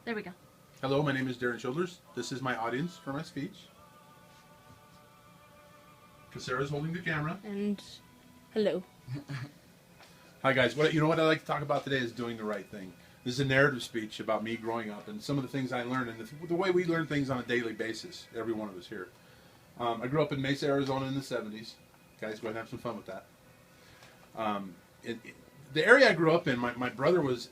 There we go. Hello, my name is Darren Childers. This is my audience for my speech. Sarah's holding the camera. And hello. Hi guys. You know what I like to talk about today is doing the right thing. This is a narrative speech about me growing up and some of the things I learned and the way we learn things on a daily basis. Every one of us here. I grew up in Mesa, Arizona in the 70s. Guys, go ahead and have some fun with that. The area I grew up in, my brother was,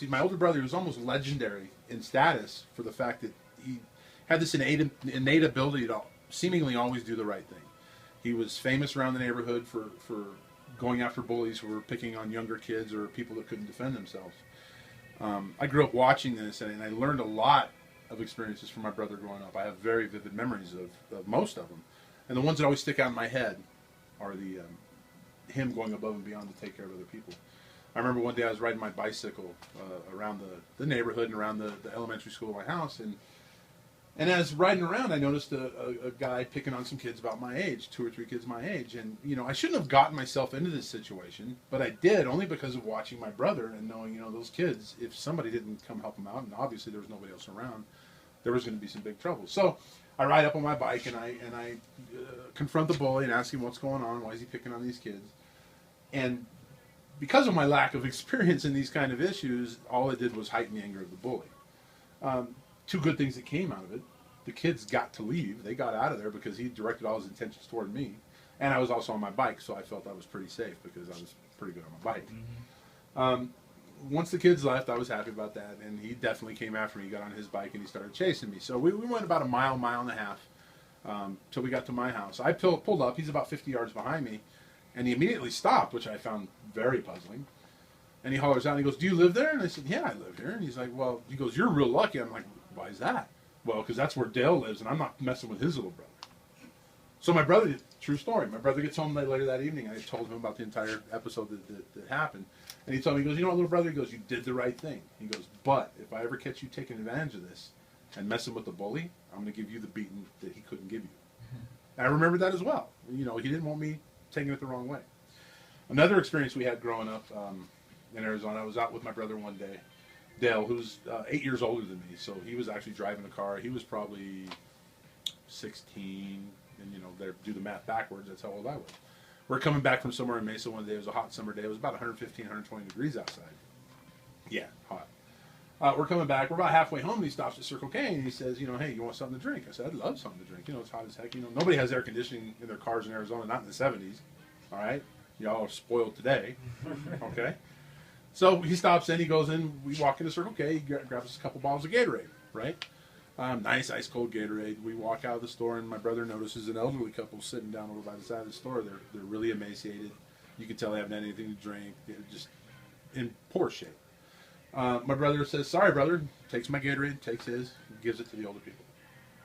my older brother, he was almost legendary in status for the fact that he had this innate ability to seemingly always do the right thing. He was famous around the neighborhood for going after bullies who were picking on younger kids or people that couldn't defend themselves. I grew up watching this, and I learned a lot of experiences from my brother growing up. I have very vivid memories of most of them. And the ones that always stick out in my head are him going above and beyond to take care of other people. I remember one day I was riding my bicycle around the neighborhood and around the elementary school of my house, and as riding around, I noticed a guy picking on some kids about my age, 2 or 3 kids my age. And, you know, I shouldn't have gotten myself into this situation, but I did only because of watching my brother and knowing, you know, those kids, if somebody didn't come help them out, and obviously there was nobody else around, there was going to be some big trouble. So I ride up on my bike and I confront the bully and ask him what's going on, why is he picking on these kids? And because of my lack of experience in these kind of issues, all it did was heighten the anger of the bully. 2 good things that came out of it. The kids got to leave. They got out of there because he directed all his intentions toward me. And I was also on my bike, so I felt I was pretty safe because I was pretty good on my bike. Mm-hmm. Once the kids left, I was happy about that. And he definitely came after me. He got on his bike and he started chasing me. So we went about a mile and a half till we got to my house. I pulled up. He's about 50 yards behind me. And he immediately stopped, which I found very puzzling. And he hollers out and he goes, "Do you live there?" And I said, "Yeah, I live here." And he's like, "Well," he goes, "you're real lucky." I'm like, "Why is that?" "Well, because that's where Dale lives, and I'm not messing with his little brother." So my brother, true story, my brother gets home later that evening. I told him about the entire episode that happened. And he told me, he goes, "You know what, little brother?" He goes, "You did the right thing." He goes, "But if I ever catch you taking advantage of this and messing with the bully, I'm going to give you the beating that he couldn't give you." And I remember that as well. You know, he didn't want me taking it the wrong way. Another experience we had growing up in Arizona, I was out with my brother one day, Dale, who's 8 years older than me, so he was actually driving the car. He was probably 16, and you know, do the math backwards, that's how old I was. We're coming back from somewhere in Mesa one day. It was a hot summer day. It was about 115, 120 degrees outside. Yeah, hot. We're coming back. We're about halfway home, and he stops at Circle K, and he says, you know, "Hey, you want something to drink?" I said, "I'd love something to drink. You know, it's hot as heck. You know, nobody has air conditioning in their cars in Arizona, not in the 70s. All right? Y'all are spoiled today." Okay? So he stops in, he goes in, we walk into Circle K, he grabs us a couple bottles of Gatorade, right? Nice ice cold Gatorade. We walk out of the store, and my brother notices an elderly couple sitting down over by the side of the store. They're really emaciated. You can tell they haven't had anything to drink. They're just in poor shape. My brother says, "Sorry, brother," takes my Gatorade, takes his, and gives it to the older people.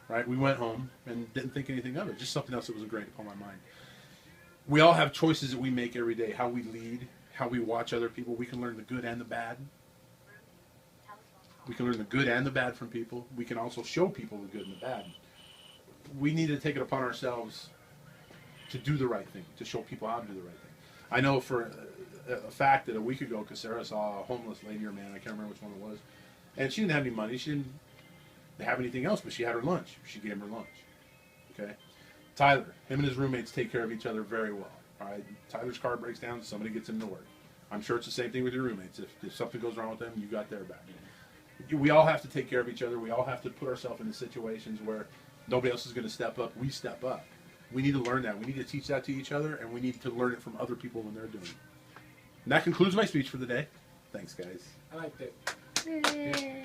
Right? We went home and didn't think anything of it. Just something else that was ingrained upon my mind. We all have choices that we make every day, how we lead, how we watch other people. We can learn the good and the bad. We can learn the good and the bad from people. We can also show people the good and the bad. We need to take it upon ourselves to do the right thing, to show people how to do the right thing. I know for a fact that a week ago, Sarah saw a homeless lady or man, I can't remember which one it was, and she didn't have any money. She didn't have anything else, but she had her lunch. She gave him her lunch. Okay? Tyler, him and his roommates take care of each other very well. All right, Tyler's car breaks down, somebody gets him to work. I'm sure it's the same thing with your roommates. If something goes wrong with them, you got their back. We all have to take care of each other. We all have to put ourselves into situations where nobody else is going to step up. We step up. We need to learn that. We need to teach that to each other, and we need to learn it from other people when they're doing it. And that concludes my speech for the day. Thanks, guys. I liked it. Yay.